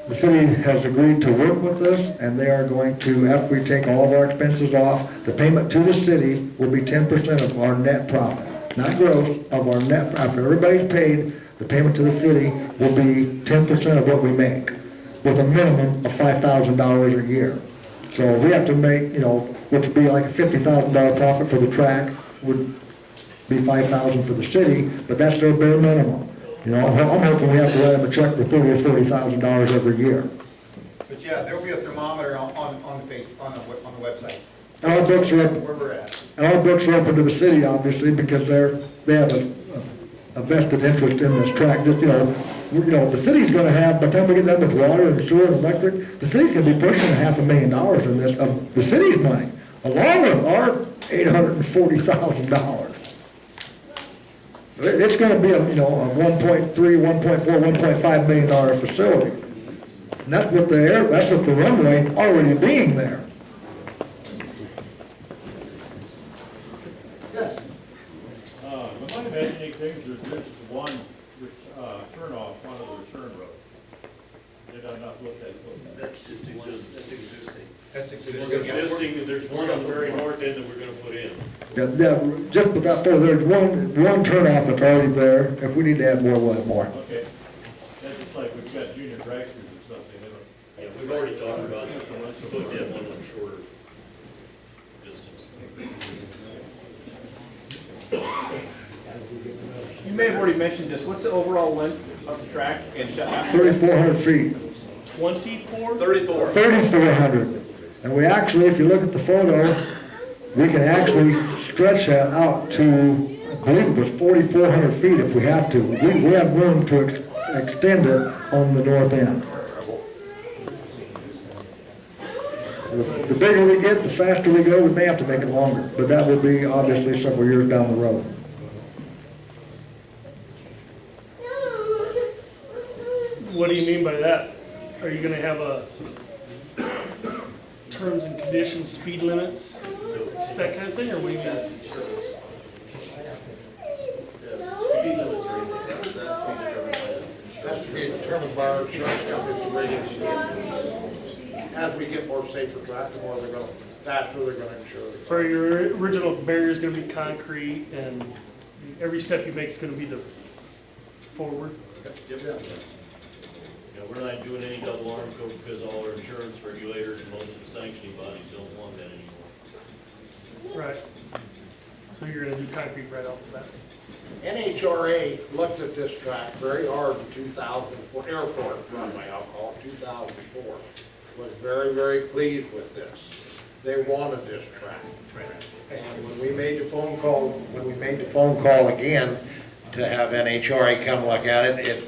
The city has agreed to work with us, and they are going to, after we take all of our expenses off, the payment to the city will be 10% of our net profit. Not gross, of our net profit. After everybody's paid, the payment to the city will be 10% of what we make, with a minimum of $5,000 a year. So we have to make, which would be like a $50,000 profit for the track, would be $5,000 for the city, but that's their bare minimum. I'm hoping we have to write them a check for $30,000 or $40,000 every year. But yeah, there'll be a thermometer on the website. And our books are Where we're at. And our books are open to the city, obviously, because they have a vested interest in this track. Just, the city's gonna have, by the time we get done with water and sewer and electric, the city's gonna be pushing $500,000 in this, of the city's money, along with our $840,000. It's gonna be a 1.3, 1.4, $1.5 million facility. And that's with the runway already being there. Yes. Am I imagining things, there's one, turnoff, one of the return road? Did I not look that close? That's just existing. That's Existing, there's one on the very north end that we're gonna put in. Yeah, just with that far, there's one turnoff that's already there. If we need to add more, we'll add more. Okay. That's just like we've got junior dragsters or something, they don't. Yeah, we've already talked about it. Let's look at one of the shorter distance. may have already mentioned this, what's the overall length of the track and shut? 3,400 feet. 24? 3,400. And we actually, if you look at the photo, we can actually stretch that out to, I believe it was 4,400 feet if we have to. We have room to extend it on the north end. The bigger we get, the faster we go. We may have to make it longer, but that will be obviously several years down the road. What do you mean by that? Are you gonna have a terms and conditions, speed limits, it's that kind of thing, or what do you mean? That's to be determined by our insurance company to ratings. As we get more safer traffic, the more they're gonna, faster they're gonna insure it. So your original barrier is gonna be concrete, and every step you make is gonna be the forward? Yeah, we're not doing any double arm coat because all our insurance regulators and most of the sanctioning bodies don't want that anymore. Right. So you're gonna do concrete right off the bat? NHRA looked at this track very hard in 2004, airport runway, I'll call it 2004. Was very, very pleased with this. They wanted this track. And when we made the phone call again to have NHRA come look at it, it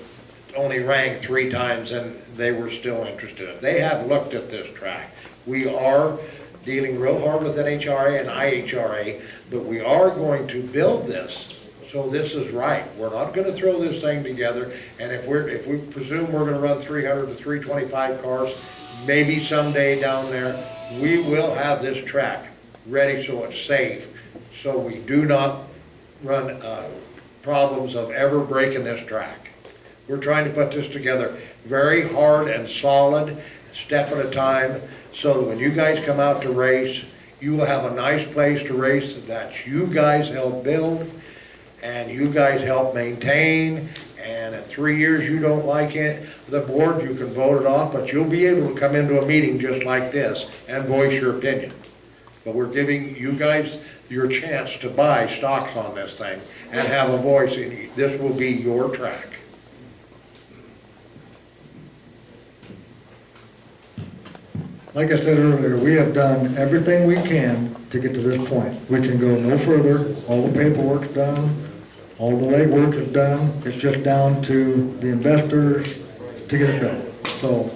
only rang 3 times and they were still interested. They have looked at this track. We are dealing real hard with NHRA and IHRA, but we are going to build this. So this is right. We're not gonna throw this thing together, and if we presume we're gonna run 300 to 325 cars, maybe someday down there, we will have this track ready so it's safe, so we do not run problems of ever breaking this track. We're trying to put this together very hard and solid, step at a time, so that when you guys come out to race, you will have a nice place to race that you guys help build and you guys help maintain, and in 3 years you don't like it, the board, you can vote it off, but you'll be able to come into a meeting just like this and voice your opinion. But we're giving you guys your chance to buy stocks on this thing and have a voice in. This will be your track. Like I said earlier, we have done everything we can to get to this point. We can go no further. All the paperwork's done. All the legwork is done. It's just down to the investors to get it done. So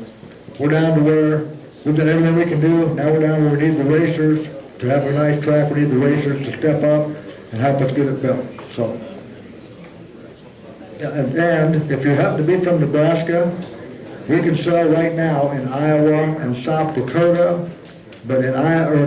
we're down to where we've done everything we can do. Now we're down where we need the racers to have a nice track. We need the racers to step up and help us get it built. So, yeah, and if you happen to be from Nebraska, we can sell right now in Iowa and South Dakota, but in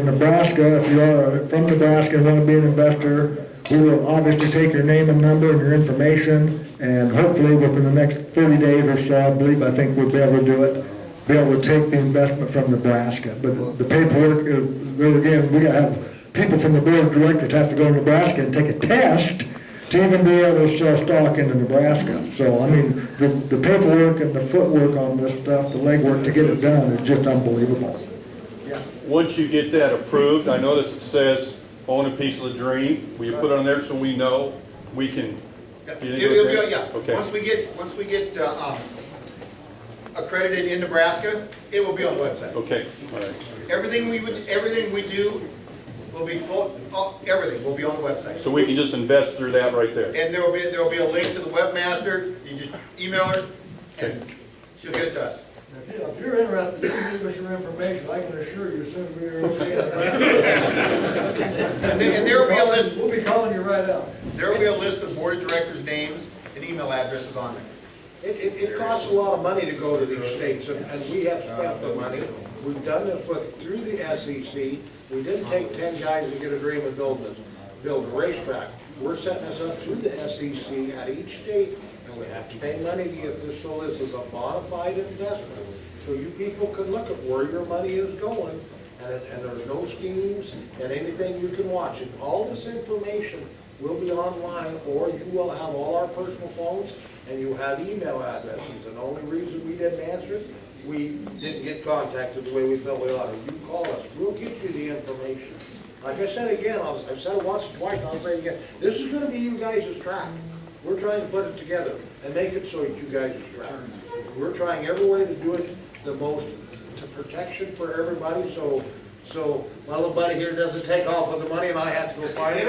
Nebraska, if you are from Nebraska and want to be an investor, we will obviously take your name and number and your information, and hopefully within the next 30 days or so, I think we'll be able to do it, be able to take the investment from Nebraska. But the paperwork, again, we gotta have people from the board of directors have to go to Nebraska and take a test to even be able to sell stock into Nebraska. So, I mean, the paperwork and the footwork on this stuff, the legwork to get it done is just unbelievable. Once you get that approved, I notice it says, own a piece of the dream. Will you put it on there so we know we can get into it? Yeah. Okay. Once we get accredited in Nebraska, it will be on the website. Okay, all right. Everything we do will be full, everything will be on the website. So we can just invest through that right there. And there will be a link to the webmaster. You just email her and she'll get it to us. If you're interested, you can give us your information, I can assure you, as soon as we're okay. And there will be a list. We'll be calling you right out. There will be a list of board of directors' names and email addresses on there. It costs a lot of money to go to these states, and we have spent the money. We've done this through the SEC. We didn't take 10 guys to get a dream of build a racetrack. We're setting this up through the SEC at each state, and we have to pay money to get this, so this is a bona fide investment. So you people can look at where your money is going, and there's no schemes and anything you can watch. And all this information will be online, or you will have all our personal phones, and you have email addresses. And the only reason we didn't answer it, we didn't get contacted the way we felt we ought to. You call us, we'll get you the information. Like I said again, I've said it once or twice, and I'll say it again, this is gonna be you guys' track. we're trying to put it together and make it so that you guys are trapped. We're trying every way to do it the most to protection for everybody, so my little buddy here doesn't take off with the money and I have to go find it.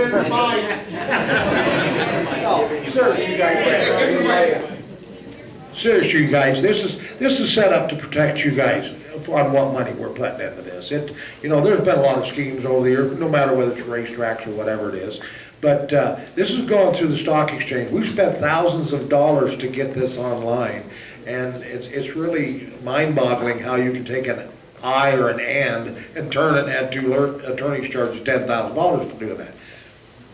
No, seriously, you guys. Seriously, you guys, this is set up to protect you guys on what money we're putting into this. You know, there's been a lot of schemes over the years, no matter whether it's racetracks or whatever it is. But this is going through the stock exchange. We've spent thousands of dollars to get this online. And it's really mind-boggling how you can take an I or an and turn it into attorney's charges $10,000 for doing that.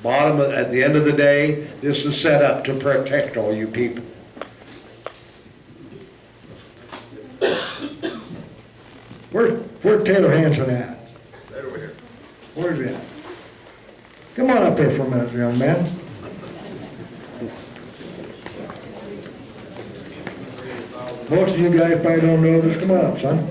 At the end of the day, this is set up to protect all you people. Where's Taylor Hanson at? Right over here. Where's he at? Come on up here for a minute, young man. Most of you guys probably don't know this. Come on up, son.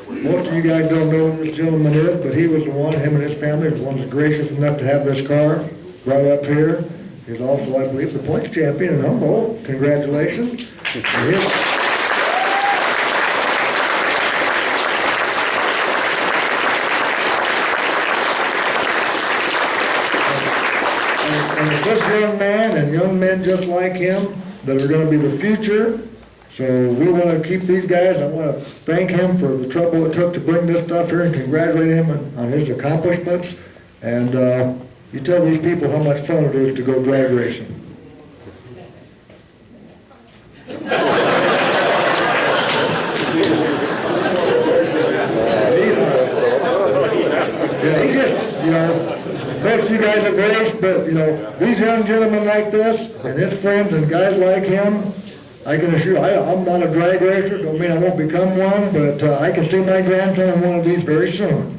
Most of you guys don't know who this gentleman is, but he was the one, him and his family, was the ones gracious enough to have this car brought up here. He's also, I believe, the points champion in Humboldt. Congratulations. And it's this young man and young men just like him that are going to be the future. So we want to keep these guys. I want to thank him for the trouble it took to bring this stuff here and congratulate him on his accomplishments. And you tell these people how much fun it is to go drag racing. Yeah, he just, you know, most you guys have raced, but, you know, these young gentlemen like this and his friends and guys like him, I can assure you, I'm not a drag racer, don't mean I won't become one, but I can see my grandson in one of these very soon.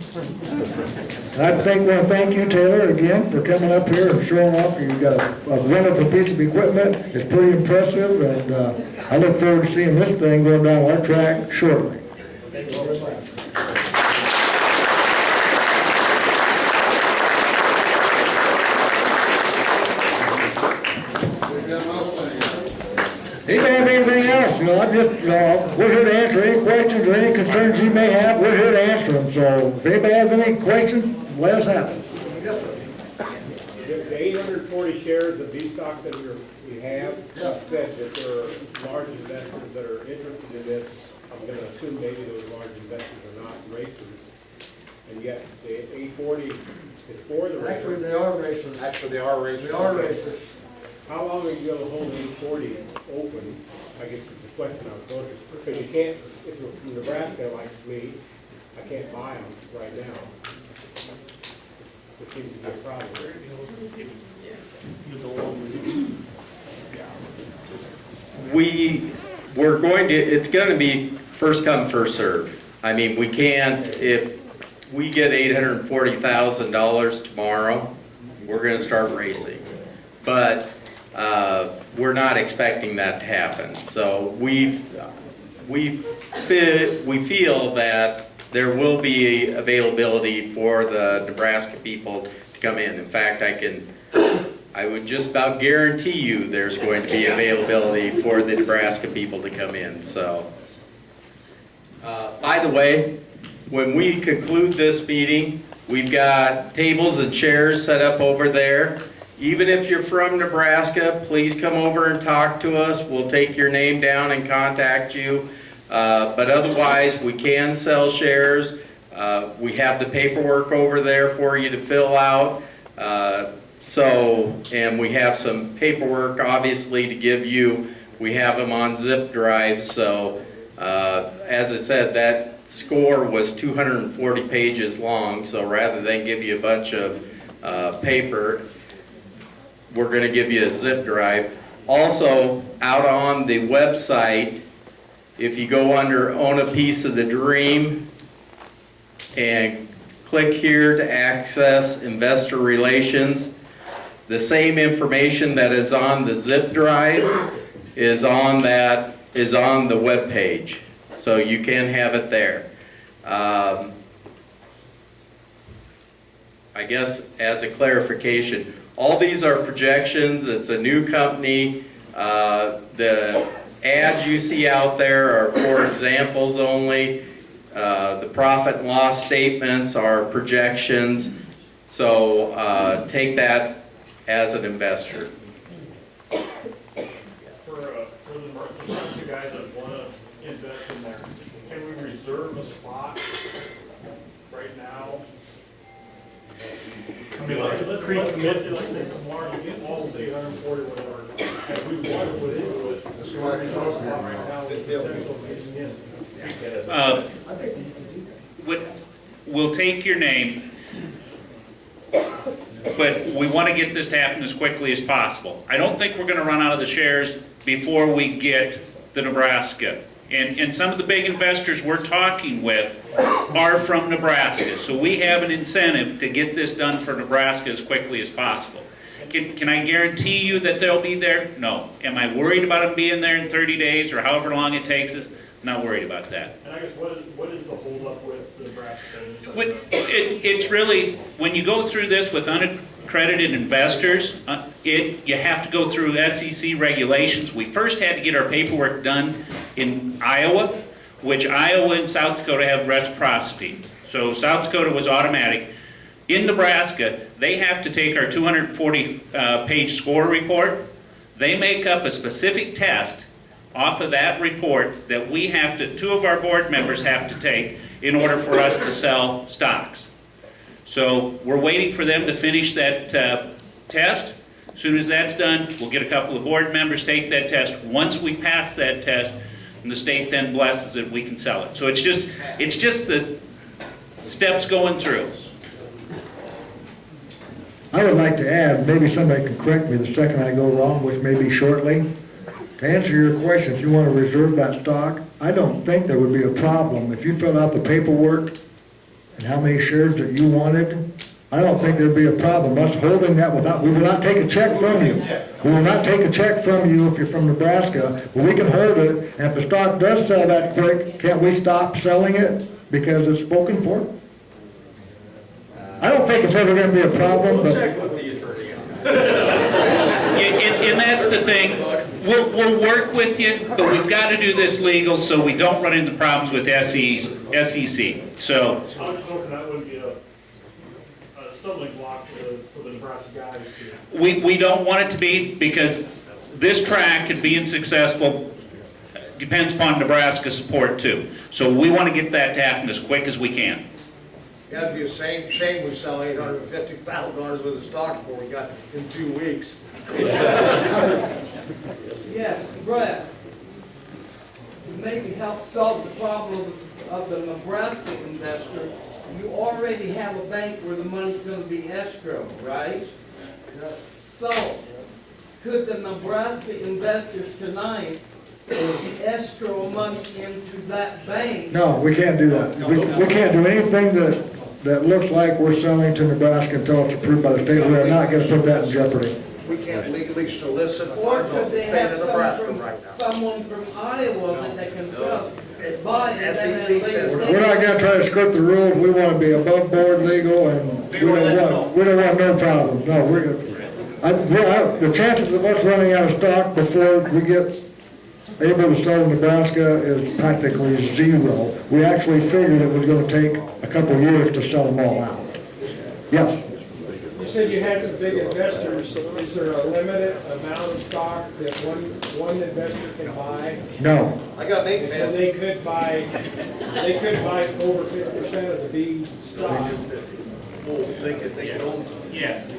And I want to thank you, Taylor, again, for coming up here and showing off. You've got a wonderful piece of equipment. It's pretty impressive, and I look forward to seeing this thing going down our track shortly. Thank you very much. He may have anything else, you know, we're here to answer any questions or any concerns you may have, we're here to answer them, so if anybody has any questions, let us have it. The 840 shares of V-Stock that we have, said that there are large investors that are interested in this. I'm gonna assume maybe those large investors are not racers, and yet the 840 is for the racers. Actually, they are racers. Actually, they are racers. They are racers. How long are you gonna hold 840 open? I guess is the question I was going to, because you can't, if you're from Nebraska like me, I can't buy them right now. It seems to be a problem. We're going to, it's gonna be first come, first serve. I mean, we can't, if we get $840,000 tomorrow, we're gonna start racing. But we're not expecting that to happen. So we feel that there will be availability for the Nebraska people to come in. In fact, I would just about guarantee you there's going to be availability for the Nebraska people to come in. So, by the way, when we conclude this meeting, we've got tables and chairs set up over there. Even if you're from Nebraska, please come over and talk to us. We'll take your name down and contact you. But otherwise, we can sell shares. We have the paperwork over there for you to fill out. And we have some paperwork, obviously, to give you. We have them on zip drives. So, as I said, that score was 240 pages long. So rather than give you a bunch of paper, we're going to give you a zip drive. Also, out on the website, if you go under Own a Piece of the Dream and click here to access investor relations, the same information that is on the zip drive is on the web page. So you can have it there. I guess as a clarification, all these are projections. It's a new company. The ads you see out there are for examples only. The profit and loss statements are projections, so take that as an investor. For the Nebraska guys that wanna invest in there, can we reserve a spot right now? I mean, like, let's say tomorrow, you get all the 840 whatever, and we want to put into it. That's why it's also here, man. Now, the potential of getting in. We'll take your name, but we want to get this to happen as quickly as possible. I don't think we're going to run out of the shares before we get the Nebraska. And some of the big investors we're talking with are from Nebraska, so we have an incentive to get this done for Nebraska as quickly as possible. Can I guarantee you that they'll be there? No. Am I worried about them being there in 30 days or however long it takes us? Not worried about that. And I guess what is the holdup with the Nebraska? It's really, when you go through this with unaccredited investors, you have to go through SEC regulations. We first had to get our paperwork done in Iowa, which Iowa and South Dakota have reciprocity. So South Dakota was automatic. In Nebraska, they have to take our 240-page score report. They make up a specific test off of that report that we have to, 2 of our board members have to take in order for us to sell stocks. So we're waiting for them to finish that test. As soon as that's done, we'll get a couple of board members, take that test. Once we pass that test, and the state then blesses it, we can sell it. So it's just the steps going through. I would like to add, maybe somebody can correct me the second I go wrong, which may be shortly. To answer your question, if you want to reserve that stock, I don't think there would be a problem. If you filled out the paperwork and how many shares that you wanted, I don't think there'd be a problem. Us holding that without, we will not take a check from you. We will not take a check from you if you're from Nebraska, but we can hold it, and if the stock does sell that quick, can't we stop selling it because it's spoken for? I don't think it's ever gonna be a problem, but. And that's the thing, we'll work with you, but we've got to do this legal so we don't run into problems with SEC. So, I'm just hoping that wouldn't be a stumbling block for the Nebraska guys to. we don't want it to be, because this track and being successful depends upon Nebraska support too. So we want to get that to happen as quick as we can. It'd be a shame we sell $850,000 worth of stock before we got in 2 weeks. Yes, Brett, to maybe help solve the problem of the Nebraska investor, you already have a bank where the money's gonna be escrowed, right? So, could the Nebraska investors tonight escrow money into that bank? No, we can't do that. We can't do anything that looks like we're selling to Nebraska until it's approved by the state. We are not gonna put that in jeopardy. We can't legally solicit Or funds could on the they state have of Nebraska right now. someone from Iowa that they can trust, buy it, and then SEC later says they- We're not gonna try to skirt the rules. We wanna be above board legal, and we don't want no problems. No, we're gonna, the chances of us running out of stock before we get able to sell in Nebraska is practically zero. We actually figured it was gonna take a couple of years to sell them all out. Yes? You said you had some big investors. Is there a limited amount of stock that one investor can buy? No. I got an 8 So man. they could buy over 50% of the B stock. They could own. Yes.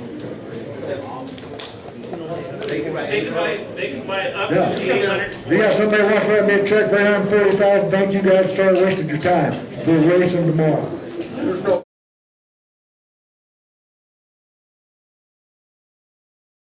They can They can buy up to Yeah. 800. You got somebody wants to write me a check for $840,000, thank you guys, sorry I wasted your time. We'll raise them tomorrow. There's no